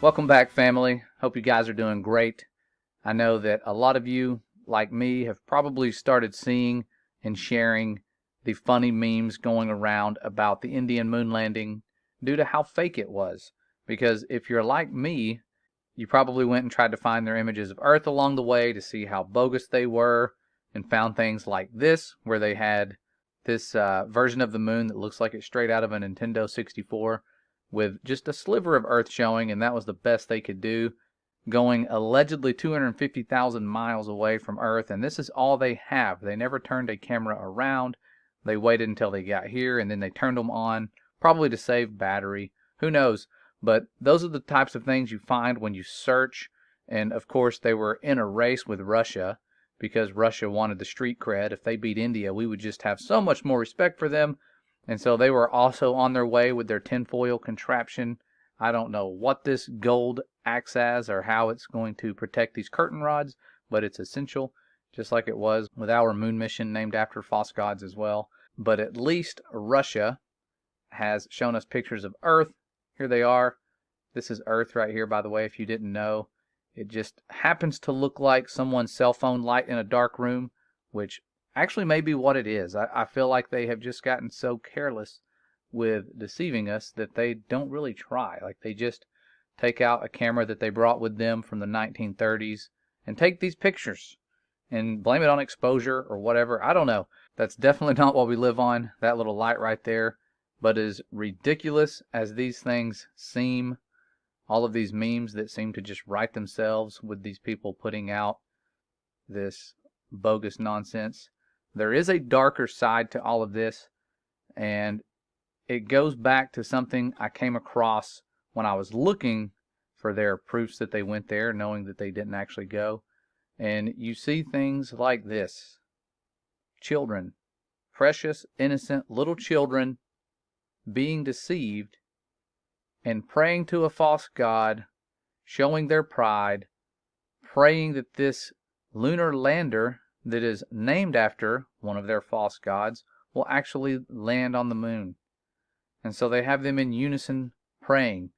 Welcome back, family. Hope you guys are doing great. I know that a lot of you, like me, have probably started seeing and sharing the funny memes going around about the Indian moon landing due to how fake it was. Because if you're like me, you probably went and tried to find their images of Earth along the way to see how bogus they were and found things like this, where they had this version of the moon that looks like it's straight out of a Nintendo 64 with just a sliver of Earth showing, and that was the best they could do, going allegedly 250,000 miles away from Earth, and this is all they have. They never turned a camera around. They waited until they got here, and then they turned them on, probably to save battery. Who knows? But those are the types of things you find when you search, and of course they were in a race with Russia, because Russia wanted the street cred. If they beat India, we would just have so much more respect for them. And so they were also on their way with their tinfoil contraption. I don't know what this gold acts as or how it's going to protect these curtain rods, but it's essential, just like it was with our moon mission named after false gods as well. But at least Russia has shown us pictures of Earth. Here they are. This is Earth right here, by the way, if you didn't know. It just happens to look like someone's cell phone light in a dark room, which actually may be what it is. I feel like they have just gotten so careless with deceiving us that they don't really try. Like, they just take out a camera that they brought with them from the 1930s and take these pictures and blame it on exposure or whatever. I don't know. That's definitely not what we live on, that little light right there. But as ridiculous as these things seem, all of these memes that seem to just write themselves with these people putting out this bogus nonsense, there is a darker side to all of this, and it goes back to something I came across when I was looking for their proofs that they went there, knowing that they didn't actually go. And you see things like this. Children, precious, innocent little children being deceived and praying to a false god, showing their pride, praying that this lunar lander that is named after one of their false gods will actually land on the moon. And so they have them in unison praying.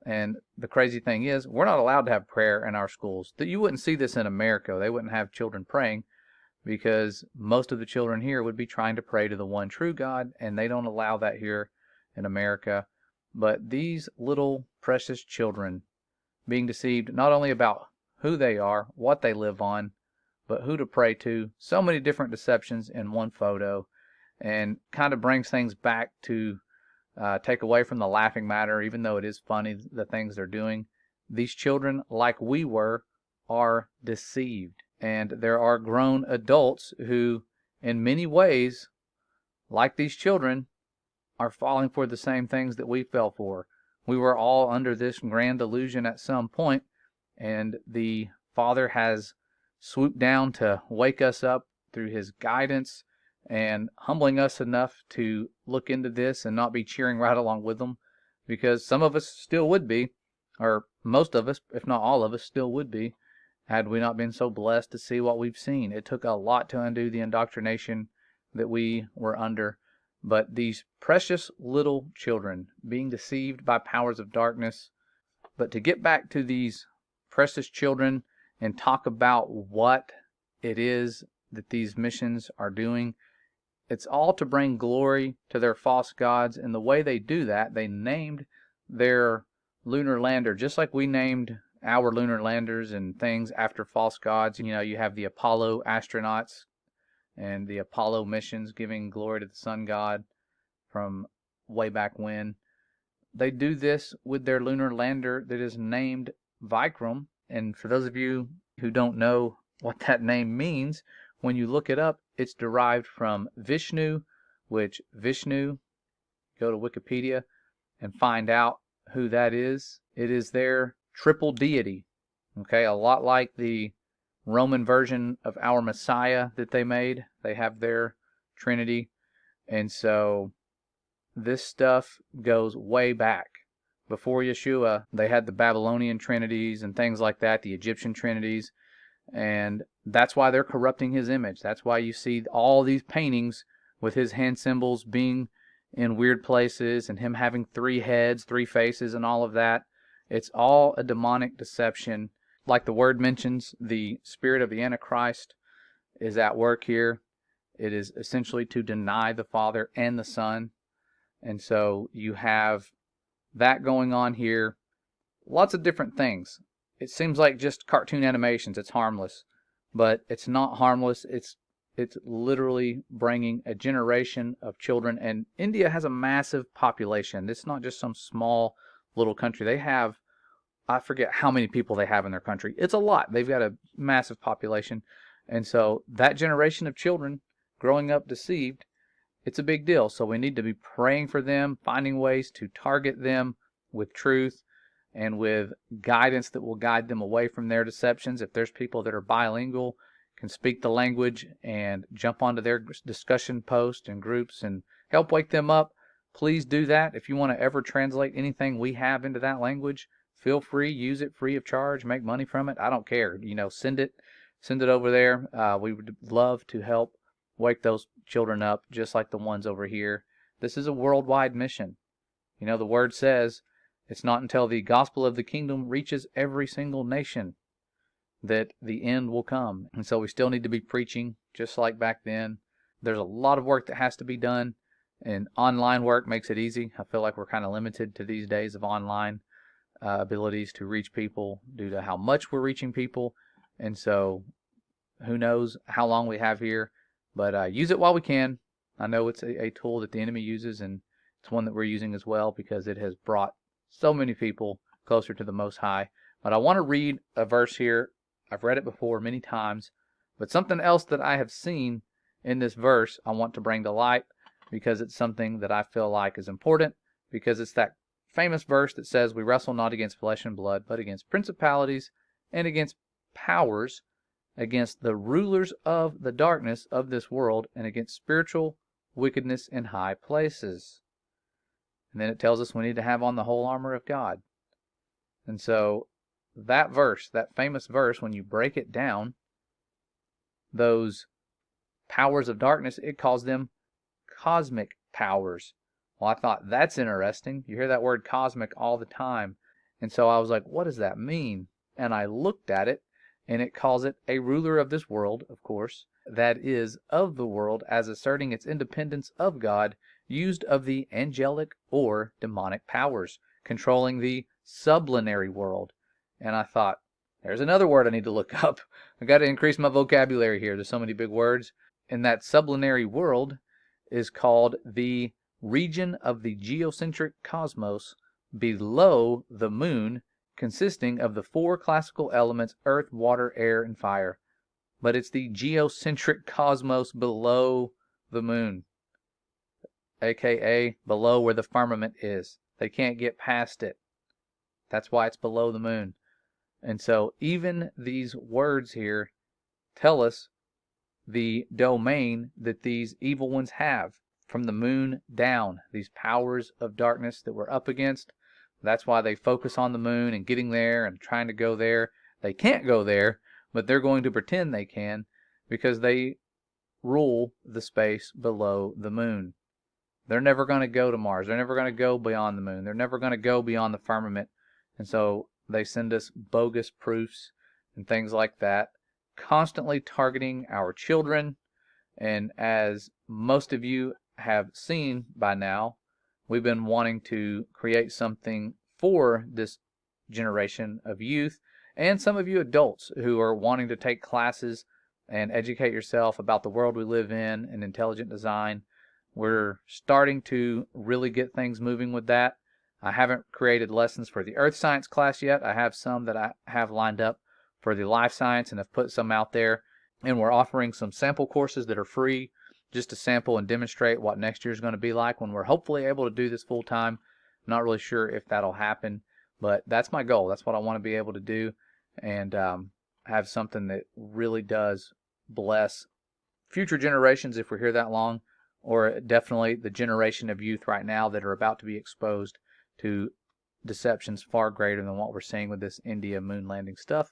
And the crazy thing is, we're not allowed to have prayer in our schools. You wouldn't see this in America. They wouldn't have children praying because most of the children here would be trying to pray to the one true God, and they don't allow that here in America. But these little precious children being deceived not only about who they are, what they live on, but who to pray to. So many different deceptions in one photo, and kind of brings things back to take away from the laughing matter, even though it is funny, the things they're doing. These children, like we were, are deceived. And there are grown adults who, in many ways, like these children, are falling for the same things that we fell for. We were all under this grand illusion at some point, and the Father has swooped down to wake us up through His guidance and humbling us enough to look into this and not be cheering right along with them, because some of us still would be, or most of us, if not all of us, still would be, had we not been so blessed to see what we've seen. It took a lot to undo the indoctrination that we were under. But these precious little children being deceived by powers of darkness. But to get back to these precious children and talk about what it is that these missions are doing, it's all to bring glory to their false gods. And the way they do that, they named their lunar lander, just like we named our lunar landers and things after false gods. You know, you have the Apollo astronauts and the Apollo missions giving glory to the sun god from way back when. They do this with their lunar lander that is named Vikram. And for those of you who don't know what that name means, when you look it up, it's derived from Vishnu, which Vishnu, go to Wikipedia and find out who that is. It is their triple deity. Okay, a lot like the Roman version of our Messiah that they made. They have their Trinity. And so this stuff goes way back. Before Yeshua, they had the Babylonian trinities and things like that, the Egyptian trinities. And that's why they're corrupting his image. That's why you see all these paintings with his hand symbols being in weird places and him having 3 heads, 3 faces and all of that. It's all a demonic deception. Like the word mentions, the spirit of the Antichrist is at work here. It is essentially to deny the Father and the Son. And so you have that going on here. Lots of different things. It seems like just cartoon animations. It's harmless. But it's not harmless. It's literally bringing a generation of children. And India has a massive population. It's not just some small little country. They have, I forget how many people they have in their country. It's a lot. They've got a massive population. And so that generation of children growing up deceived, it's a big deal. So we need to be praying for them, finding ways to target them with truth and with guidance that will guide them away from their deceptions. If there's people that are bilingual, can speak the language, and jump onto their discussion posts and groups and help wake them up, please do that. If you want to ever translate anything we have into that language, feel free, use it free of charge, make money from it. I don't care. Send it over there. We would love to help wake those children up, just like the ones over here. This is a worldwide mission. The word says it's not until the gospel of the kingdom reaches every single nation that the end will come. And so we still need to be preaching just like back then. There's a lot of work that has to be done, and online work makes it easy. I feel like we're kind of limited to these days of online abilities to reach people due to how much we're reaching people. And so who knows how long we have here, but use it while we can. I know it's a tool that the enemy uses, and it's one that we're using as well because it has brought so many people closer to the Most High. But I want to read a verse here. I've read it before many times, but something else that I have seen in this verse I want to bring to light because it's something that I feel like is important, because it's that famous verse that says, "We wrestle not against flesh and blood, but against principalities and against powers, against the rulers of the darkness of this world, and against spiritual wickedness in high places." And then it tells us we need to have on the whole armor of God. And so that verse, that famous verse, when you break it down, those powers of darkness, it calls them cosmic powers. Well, I thought that's interesting. You hear that word cosmic all the time. And so I was like, what does that mean? And I looked at it, and it calls it a ruler of this world, of course, that is of the world, as asserting its independence of God, used of the angelic or demonic powers, controlling the sublunary world. And I thought, there's another word I need to look up. I got to increase my vocabulary here. There's so many big words. And that sublunary world is called the region of the geocentric cosmos below the moon, consisting of the four classical elements: earth, water, air, and fire. But it's the geocentric cosmos below the moon, aka below where the firmament is. They can't get past it. That's why it's below the moon. And so even these words here tell us the domain that these evil ones have from the moon down, these powers of darkness that we're up against. That's why they focus on the moon and getting there and trying to go there. They can't go there, but they're going to pretend they can because they rule the space below the moon. They're never going to go to Mars. They're never going to go beyond the moon. They're never going to go beyond the firmament. And so they send us bogus proofs and things like that, constantly targeting our children. And as most of you have seen by now, we've been wanting to create something for this generation of youth and some of you adults who are wanting to take classes and educate yourself about the world we live in and intelligent design. We're starting to really get things moving with that. I haven't created lessons for the earth science class yet. I have some that I have lined up for the life science and have put some out there. And we're offering some sample courses that are free just to sample and demonstrate what next year is going to be like when we're hopefully able to do this full time. Not really sure if that'll happen, but that's my goal. That's what I want to be able to do, and have something that really does bless future generations if we're here that long, or definitely the generation of youth right now that are about to be exposed to deceptions far greater than what we're seeing with this India moon landing stuff.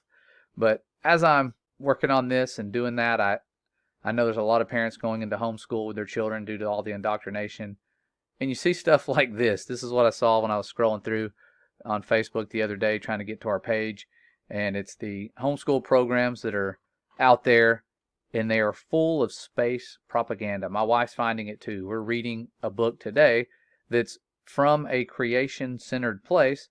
But as I'm working on this and doing that, I know there's a lot of parents going into homeschool with their children due to all the indoctrination. And you see stuff like this. This is what I saw when I was scrolling through on Facebook the other day trying to get to our page, and it's the homeschool programs that are out there, and they are full of space propaganda. My wife's finding it too. We're reading a book today that's from a creation-centered place,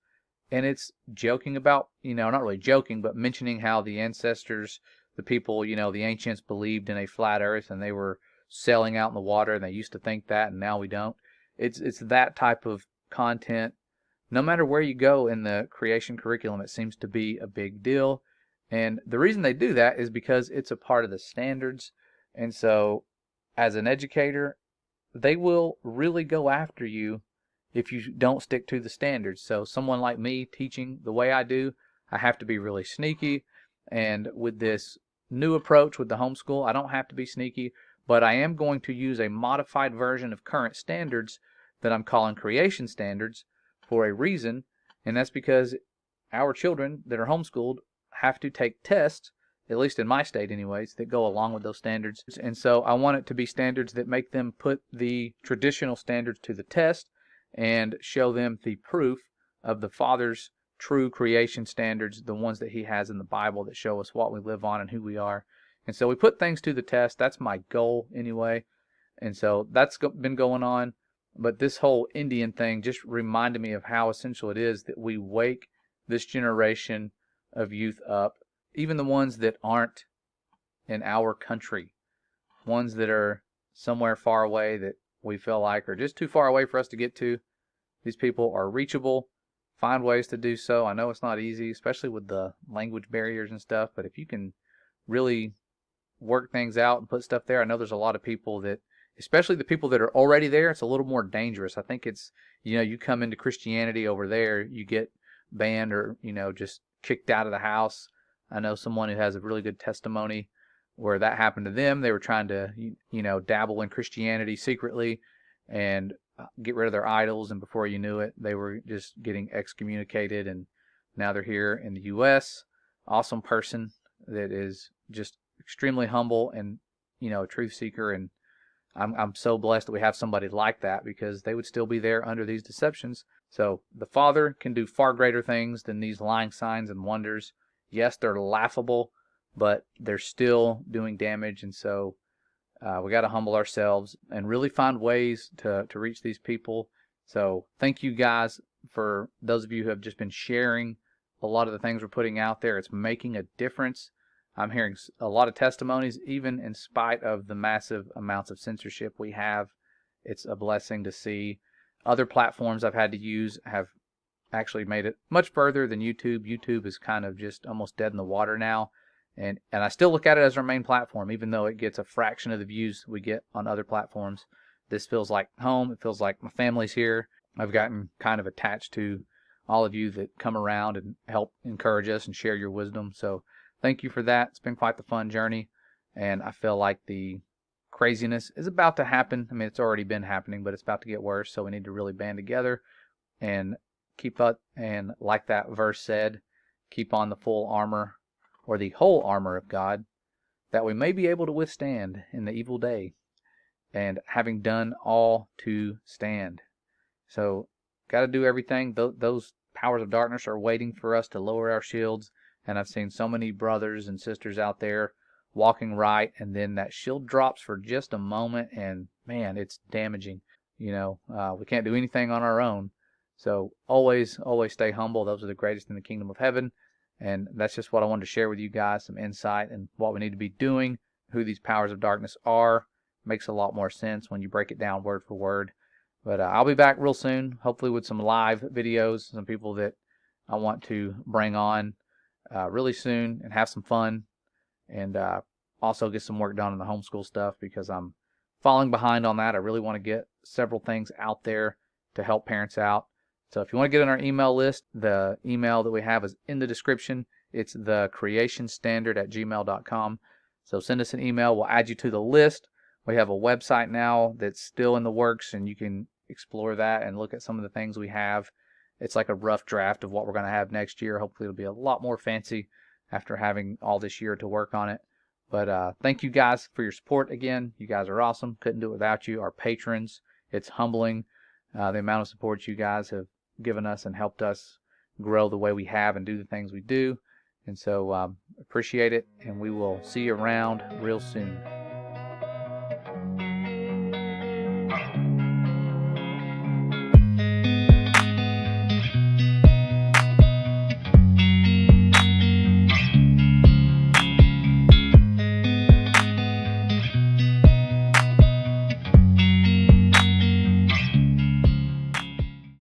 and it's joking about, not really joking, but mentioning how the ancestors, the people, the ancients believed in a flat earth, and they were sailing out in the water, and they used to think that, and now we don't. It's that type of content. No matter where you go in the creation curriculum, it seems to be a big deal. And the reason they do that is because it's a part of the standards. And so as an educator, they will really go after you if you don't stick to the standards. So someone like me teaching the way I do, I have to be really sneaky. And with this new approach with the homeschool, I don't have to be sneaky, but I am going to use a modified version of current standards that I'm calling creation standards for a reason, and that's because our children that are homeschooled have to take tests, at least in my state anyways, that go along with those standards. And so I want it to be standards that make them put the traditional standards to the test and show them the proof of the Father's true creation standards, the ones that He has in the Bible that show us what we live on and who we are. And so we put things to the test. That's my goal anyway. And so that's been going on. But this whole Indian thing just reminded me of how essential it is that we wake this generation of youth up, even the ones that aren't in our country, ones that are somewhere far away that we feel like are just too far away for us to get to. These people are reachable. Find ways to do so. I know it's not easy, especially with the language barriers and stuff, but if you can really work things out and put stuff there, I know there's a lot of people that, especially the people that are already there, it's a little more dangerous. I think it's, you come into Christianity over there, you get banned or, just kicked out of the house. I know someone who has a really good testimony where that happened to them. They were trying to, dabble in Christianity secretly and get rid of their idols, and before you knew it, they were just getting excommunicated, and now they're here in the U.S. Awesome person that is just extremely humble and, a truth seeker, and I'm so blessed that we have somebody like that, because they would still be there under these deceptions. So the Father can do far greater things than these lying signs and wonders. Yes, they're laughable, but they're still doing damage. And so we got to humble ourselves and really find ways to reach these people. So thank you guys for those of you who have just been sharing a lot of the things we're putting out there. It's making a difference. I'm hearing a lot of testimonies, even in spite of the massive amounts of censorship we have. It's a blessing to see. Other platforms I've had to use have actually made it much further than YouTube. YouTube is kind of just almost dead in the water now. And I still look at it as our main platform, even though it gets a fraction of the views we get on other platforms. This feels like home. It feels like my family's here. I've gotten kind of attached to all of you that come around and help encourage us and share your wisdom. So thank you for that. It's been quite the fun journey, and I feel like the craziness is about to happen. I mean, it's already been happening, but it's about to get worse, so we need to really band together and keep up, and like that verse said, keep on the full armor, or the whole armor of God, that we may be able to withstand in the evil day, and having done all to stand. So, got to do everything. Those powers of darkness are waiting for us to lower our shields. And I've seen so many brothers and sisters out there walking right, and then that shield drops for just a moment, and man, it's damaging. We can't do anything on our own. So always stay humble. Those are the greatest in the kingdom of heaven. And that's just what I wanted to share with you guys, some insight and what we need to be doing, who these powers of darkness are. Makes a lot more sense when you break it down word for word. But I'll be back real soon, hopefully with some live videos, some people that I want to bring on really soon and have some fun, and also get some work done on the homeschool stuff, because I'm falling behind on that. I really want to get several things out there to help parents out. So if you want to get on our email list, the email that we have is in the description. It's thecreationstandard@gmail.com. So send us an email. We'll add you to the list. We have a website now that's still in the works, and you can explore that and look at some of the things we have. It's like a rough draft of what we're going to have next year. Hopefully it'll be a lot more fancy after having all this year to work on it. But thank you guys for your support again. You guys are awesome. Couldn't do it without you. Our patrons, it's humbling the amount of support you guys have given us and helped us grow the way we have and do the things we do. And so appreciate it, and we will see you around real soon.